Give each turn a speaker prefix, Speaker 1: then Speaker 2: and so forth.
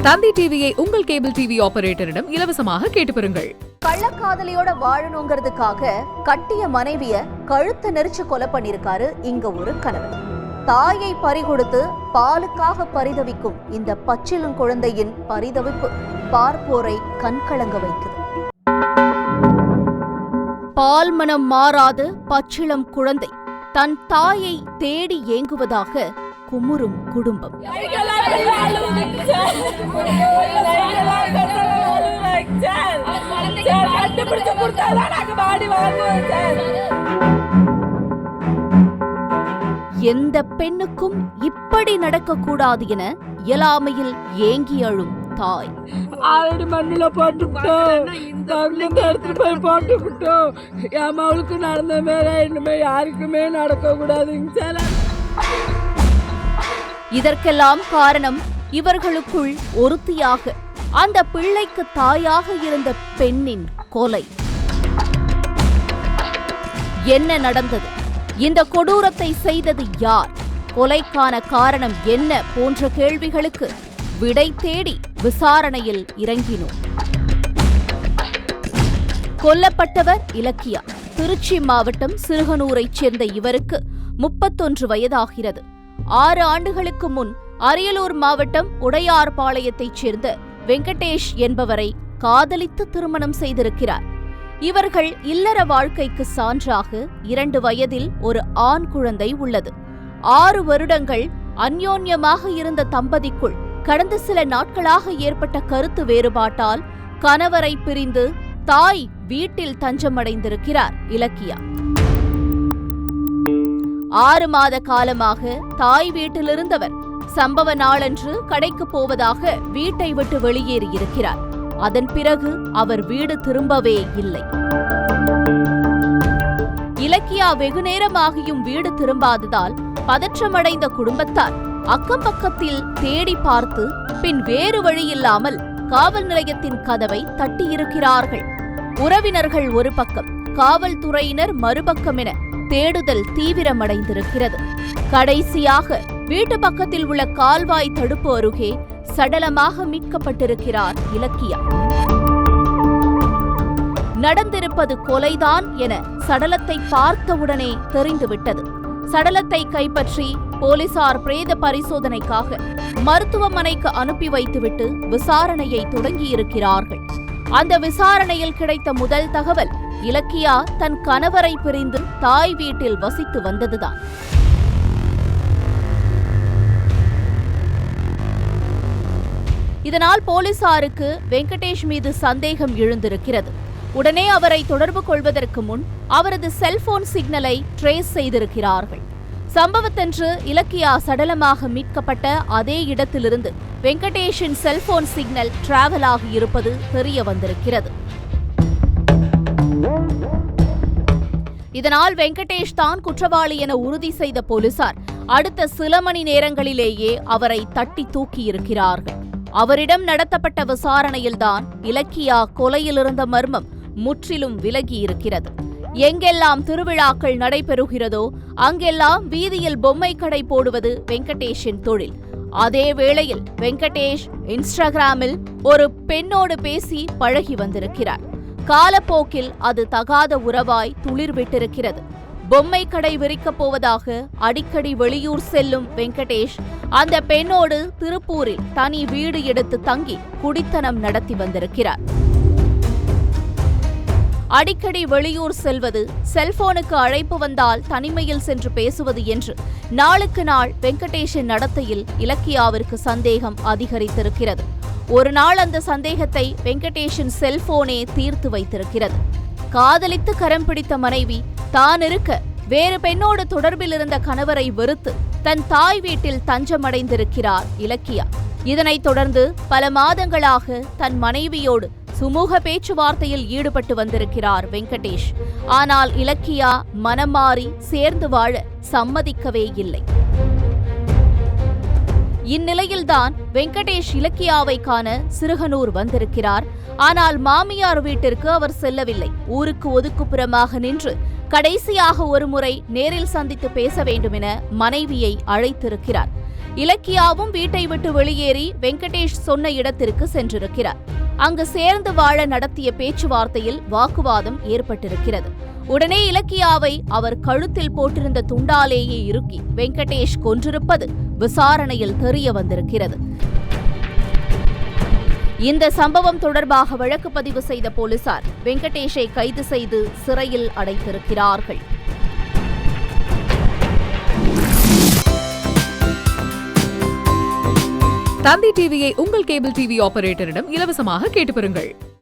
Speaker 1: தந்தி டிவியை உங்கள் cable TV ஆபரேட்டரிடம் இலவசமாக கேட்டு பெறுங்கள்.
Speaker 2: கள்ளக்காதலியோட வாழணுங்கிறதுக்காக கட்டிய மனைவிய கழுத்தை நெரிச்சு கொலை பண்ணிருக்காரு இங்க ஒரு கணவன். தாயை பறிகொடுத்து பாலுக்காக பரிதவிக்கும் இந்த பச்சிளம் குழந்தையின் பரிதவிப்பு பார்ப்போரை கண்கலங்க வைக்குது. பால் மனம் மாறாத பச்சிளம் குழந்தை தன் தாயை தேடி ஏங்குவதாக குமுறும் குடும்பம். எந்த பெண்ணுக்கும் இப்படி நடக்கக்கூடாது என இயலாமையில் ஏங்கி அழும் தாய்.
Speaker 3: ஆல்ரெடி மண்ணில போட்டுவிட்டோம், எடுத்துட்டு போய் போட்டுவிட்டோம். என் மகளுக்கு நடந்த மேல இனிமே யாருக்குமே நடக்க கூடாதுங்க.
Speaker 2: இதற்கெல்லாம் காரணம் இவர்களுக்குள் ஒருத்தியாக அந்த பிள்ளைக்கு தாயாக இருந்த பெண்ணின் கொலை. என்ன நடந்தது? இந்த கொடூரத்தை செய்தது யார்? கொலைக்கான காரணம் என்ன போன்ற கேள்விகளுக்கு விடை தேடி விசாரணையில் இறங்கினோம். கொல்லப்பட்டவர் இலக்கியா. திருச்சி மாவட்டம் சிறுகனூரைச் சேர்ந்த இவருக்கு 31 வயதாகிறது. 6 ஆண்டுகளுக்கு முன் அரியலூர் மாவட்டம் உடையார்பாளையத்தைச் சேர்ந்த வெங்கடேஷ் என்பவரை காதலித்து திருமணம் செய்திருக்கிறார். இவர்கள் இல்லற வாழ்க்கைக்கு சான்றாக 2 வயதில் ஒரு ஆண் குழந்தை உள்ளது. 6 வருடங்கள் அந்யோன்யமாக இருந்த தம்பதிக்குள் கடந்த சில நாட்களாக ஏற்பட்ட கருத்து வேறுபாட்டால் கணவரை பிரிந்து தாய் வீட்டில் தஞ்சமடைந்திருக்கிறார் இலக்கியா. 6 மாத காலமாக தாய் வீட்டிலிருந்தவர் சம்பவ நாளன்று கடைக்கு போவதாக வீட்டை விட்டு வெளியேறியிருக்கிறார். அதன் பிறகு அவர் வீடு திரும்பவே இல்லை. இலக்கியா வெகுநேரமாகியும் வீடு திரும்பாததால் பதற்றமடைந்த குடும்பத்தார் அக்கம் பக்கத்தில் தேடி பார்த்து பின் வேறு வழியில்லாமல் காவல் நிலையத்தின் கதவை தட்டியிருக்கிறார்கள். உறவினர்கள் ஒரு பக்கம், காவல்துறையினர் மறுபக்கம் என தேடுதல் தீவிரமடைந்திருக்கிறது. கடைசியாக வீட்டு பக்கத்தில் உள்ள கால்வாய் தடுப்பு அருகே சடலமாக மீட்கப்பட்டிருக்கிறார் இலக்கியா. நடந்திருப்பது கொலைதான் என சடலத்தை பார்த்தவுடனே தெரிந்துவிட்டது. சடலத்தை கைப்பற்றி போலீசார் பிரேத பரிசோதனைக்காக மருத்துவமனைக்கு அனுப்பி வைத்துவிட்டு விசாரணையை தொடங்கியிருக்கிறார்கள். அந்த விசாரணையில் கிடைத்த முதல் தகவல் இலக்கியா தன் கணவரை பிரிந்து தாய் வீட்டில் வசித்து வந்ததுதான். இதனால் போலீசாருக்கு வெங்கடேஷ் மீது சந்தேகம் எழுந்திருக்கிறது. உடனே அவரை தொடர்பு கொள்வதற்கு முன் அவரது செல்போன் சிக்னலை ட்ரேஸ் செய்திருக்கிறார்கள். சம்பவத்தன்று இலக்கியா சடலமாக மீட்கப்பட்ட அதே இடத்திலிருந்து வெங்கடேஷின் செல்போன் சிக்னல் டிராவல் ஆகி இருப்பது தெரிய வந்திருக்கிறது. இதனால் வெங்கடேஷ் தான் குற்றவாளி என உறுதி செய்த போலீசார் அடுத்த சில மணி நேரங்களிலேயே அவரை தட்டி தூக்கியிருக்கிறார்கள். அவரிடம் நடத்தப்பட்ட விசாரணையில்தான் இலக்கியா கொலையிலிருந்த மர்மம் முற்றிலும் விலகியிருக்கிறது. எங்கெல்லாம் திருவிழாக்கள் நடைபெறுகிறதோ அங்கெல்லாம் வீதியில் பொம்மை கடை போடுவது வெங்கடேஷின் தொழில். அதே வேளையில் வெங்கடேஷ் இன்ஸ்டாகிராமில் ஒரு பெண்ணோடு பேசி பழகி வந்திருக்கிறார். காலப்போக்கில் அது தகாத உறவாய் துளிர்விட்டிருக்கிறது. பொம்மை கடை விரிக்கப் போவதாக அடிக்கடி வெளியூர் செல்லும் வெங்கடேஷ் அந்த பெண்ணோடு திருப்பூரில் தனி வீடு எடுத்து தங்கி குடித்தனம் நடத்தி வந்திருக்கிறார். அடிக்கடி வெளியூர் செல்வது, செல்போனுக்கு அழைப்பு வந்தால் தனிமையில் சென்று பேசுவது என்று நாளுக்கு நாள் வெங்கடேஷின் நடத்தையில் இலக்கியாவிற்கு சந்தேகம் அதிகரித்திருக்கிறது. ஒரு நாள் அந்த சந்தேகத்தை வெங்கடேஷின் செல்போனே தீர்த்து வைத்திருக்கிறது. காதலித்து கரம் பிடித்த மனைவி தான் இருக்க வேறு பெண்ணோடு தொடர்பில் இருந்த கணவரை வெறுத்து தன் தாய் வீட்டில் தஞ்சமடைந்திருக்கிறார் இலக்கியா. இதனைத் தொடர்ந்து பல மாதங்களாக தன் மனைவியோடு சுமூக பேச்சுவார்த்தையில் ஈடுபட்டு வந்திருக்கிறார் வெங்கடேஷ். ஆனால் இலக்கியா மனம் மாறி சேர்ந்து வாழ சம்மதிக்கவே இல்லை. இந்நிலையில்தான் வெங்கடேஷ் இலக்கியாவை காண சிறுகனூர் வந்திருக்கிறார். ஆனால் மாமியார் வீட்டிற்கு அவர் செல்லவில்லை. ஊருக்கு ஒதுக்குப்புறமாக நின்று கடைசியாக ஒருமுறை நேரில் சந்தித்து பேச வேண்டும் என மனைவியை அழைத்திருக்கிறார். இலக்கியாவும் வீட்டை விட்டு வெளியேறி வெங்கடேஷ் சொன்ன இடத்திற்கு சென்றிருக்கிறார். அங்கு சேர்ந்து வாழ நடத்திய பேச்சுவார்த்தையில் வாக்குவாதம் ஏற்பட்டிருக்கிறது. உடனே இலக்கியாவை அவர் கழுத்தில் போட்டிருந்த துண்டாலேயே இறுக்கி வெங்கடேஷ் கொன்றிருப்பது விசாரணையில் தெரிய வந்திருக்கிறது. இந்த சம்பவம் தொடர்பாக வழக்கு பதிவு செய்த போலீசார் வெங்கடேஷை கைது செய்து சிறையில் அடைத்திருக்கிறார்கள்.
Speaker 1: தந்தி டிவியை உங்கள் கேபிள் டிவி ஆபரேட்டரிடம் இலவசமாக கேட்டு பெறுங்கள்.